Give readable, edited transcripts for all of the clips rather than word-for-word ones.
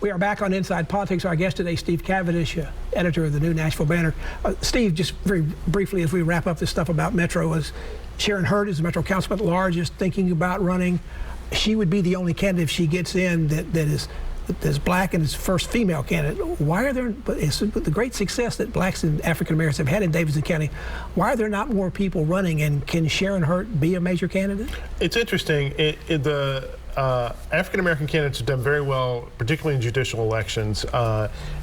We are back on Inside Politics. Our guest today, Steve Cavendish, editor of the new Nashville Banner. Steve, just very briefly as we wrap up this stuff about Metro, is Sharon Hurd is the Metro Councilman at Large, is thinking about running. She would be the only candidate if she gets in that is black and is first female candidate. Why are there, but it's the great success that blacks and African Americans have had in Davidson County, why are there not more people running, and can Sharon Hurd be a major candidate? It's interesting. African American candidates have done very well, particularly in judicial elections,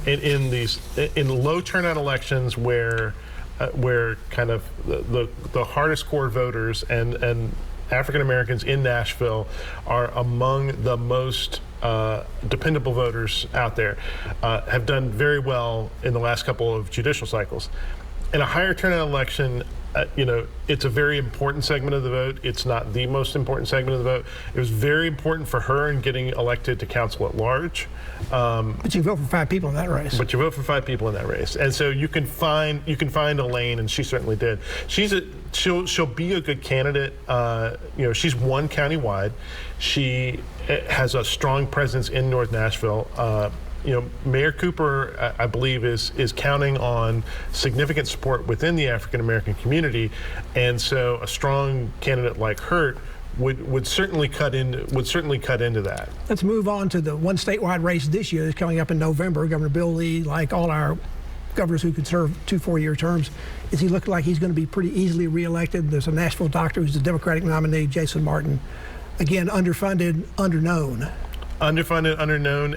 in low turnout elections where kind of the hardest core voters and African Americans in Nashville are among the most dependable voters out there, have done very well in the last couple of judicial cycles. In a higher turnout election, it's a very important segment of the vote. It's not the most important segment of the vote. It was very important for her in getting elected to council at large. But you vote for 5 people in that race. But you vote for 5 people in that race, and so you can find a lane, and she certainly did. She'll be a good candidate. She's won countywide. She has a strong presence in North Nashville. Mayor Cooper, I believe, is counting on significant support within the African American community, and so a strong candidate like her would certainly cut into that. Let's move on to the one statewide race this year that's coming up in November. Governor Bill Lee, like all our governors who could serve 2 4-year terms, is he looking like he's going to be pretty easily reelected? There's a Nashville doctor who's the Democratic nominee, Jason Martin. Again, underfunded, underknown. Underfunded, underknown,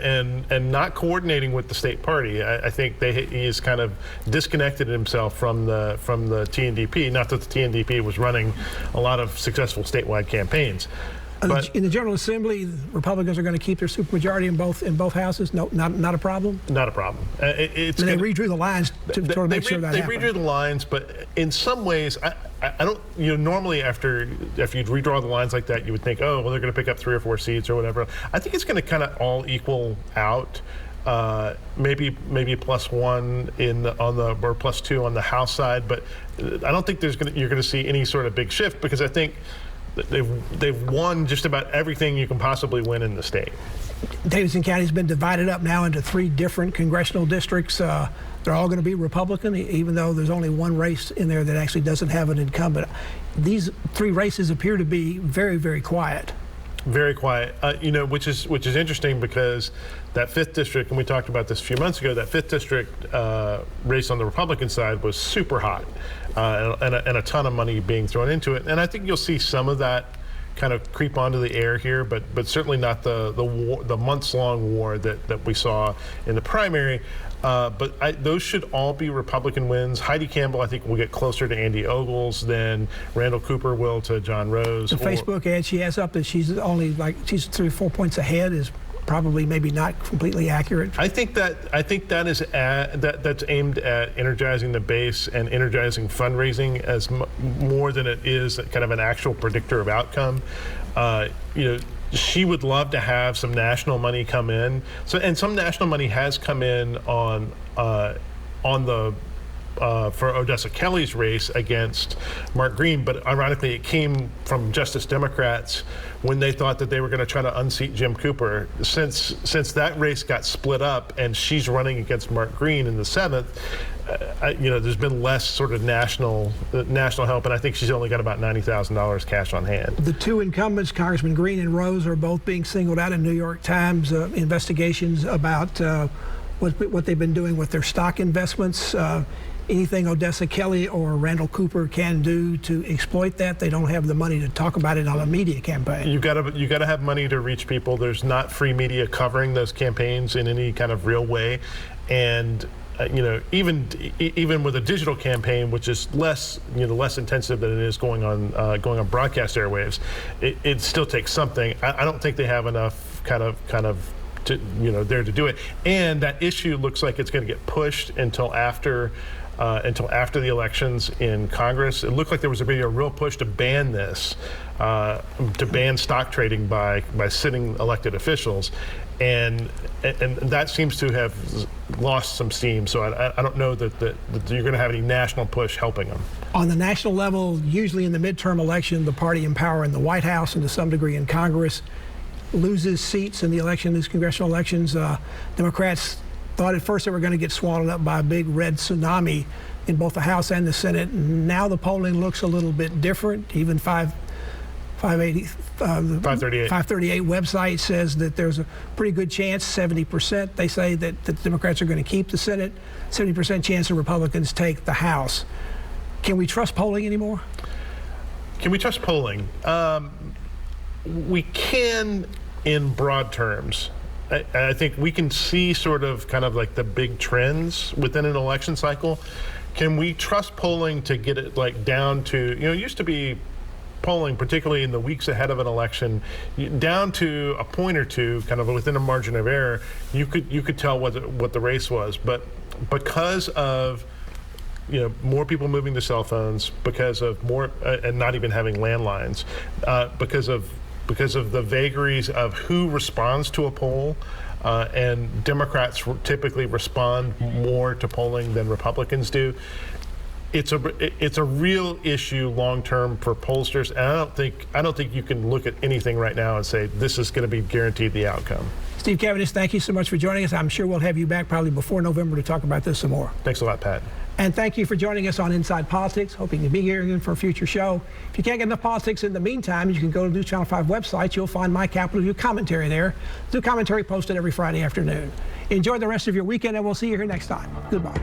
and not coordinating with the state party. I think he's kind of disconnected himself from the TNDP. Not that the TNDP was running a lot of successful statewide campaigns. But in the General Assembly, Republicans are going to keep their supermajority in both houses. No, not a problem. Not a problem. They redrew the lines to sort of make sure that happened. They redrew the lines, but in some ways, I don't. Normally after you redraw the lines like that, you would think, oh, well, they're going to pick up 3 or 4 seats or whatever. I think it's going to kind of all equal out. Maybe +1 or +2 on the House side, but I don't think you're going to see any sort of big shift, because I think they've won just about everything you can possibly win in the state. Davidson County's been divided up now into 3 different congressional districts. They're all going to be Republican, even though there's only one race in there that actually doesn't have an incumbent. These 3 races appear to be very, very quiet. Very quiet, which is interesting, because that 5th district, and we talked about this a few months ago, that 5th district race on the Republican side was super hot, and a ton of money being thrown into it. And I think you'll see some of that kind of creep onto the air here, but certainly not the months-long war that we saw in the primary. But those should all be Republican wins. Heidi Campbell, I think, will get closer to Andy Ogles than Randall Cooper will to John Rose. The Facebook ad she has up that she's 3 or 4 points ahead is probably maybe not completely accurate. I think that's aimed at energizing the base and energizing fundraising as more than it is kind of an actual predictor of outcome. She would love to have some national money come in. And some national money has come in on the for Odessa Kelly's race against Mark Green, but ironically it came from Justice Democrats when they thought that they were going to try to unseat Jim Cooper. Since that race got split up and she's running against Mark Green in the 7th, there's been less sort of national help, and I think she's only got about $90,000 cash on hand. The 2 incumbents, Congressman Green and Rose, are both being singled out in New York Times investigations about what they've been doing with their stock investments. Anything Odessa Kelly or Randall Cooper can do to exploit that, they don't have the money to talk about it on a media campaign. You got to have money to reach people. There's not free media covering those campaigns in any kind of real way, and even with a digital campaign, which is less intensive than it is going on broadcast airwaves, it still takes something. I don't think they have enough kind of there to do it, and that issue looks like it's going to get pushed until after the elections in Congress. It looked like there was going to be a real push to ban this, to ban stock trading by sitting elected officials, and that seems to have lost some steam. So I don't know that you're going to have any national push helping them. On the national level, usually in the midterm election, the party in power in the White House and to some degree in Congress loses seats in the election, these congressional elections. Democrats thought at first they were going to get swallowed up by a big red tsunami in both the House and the Senate. Now the polling looks a little bit different. Even 538 website says that there's a pretty good chance, 70%. They say that the Democrats are going to keep the Senate, 70% chance the Republicans take the House. Can we trust polling anymore? Can we trust polling? We can in broad terms. I think we can see sort of kind of like the big trends within an election cycle. Can we trust polling to get it like down to, it used to be polling, particularly in the weeks ahead of an election, down to a point or two, kind of within a margin of error, you could tell what the race was. But because of more people moving to cell phones, because of more and not even having landlines, because of the vagaries of who responds to a poll, and Democrats typically respond more to polling than Republicans do. It's a real issue long term for pollsters, and I don't think you can look at anything right now and say this is going to be guaranteed the outcome. Steve Cavendish, thank you so much for joining us. I'm sure we'll have you back probably before November to talk about this some more. Thanks a lot, Pat. And thank you for joining us on Inside Politics. Hoping to be here again for a future show. If you can't get enough politics in the meantime, you can go to the News Channel 5 website. You'll find my Capitol View commentary there. New commentary posted every Friday afternoon. Enjoy the rest of your weekend, and we'll see you here next time. Goodbye.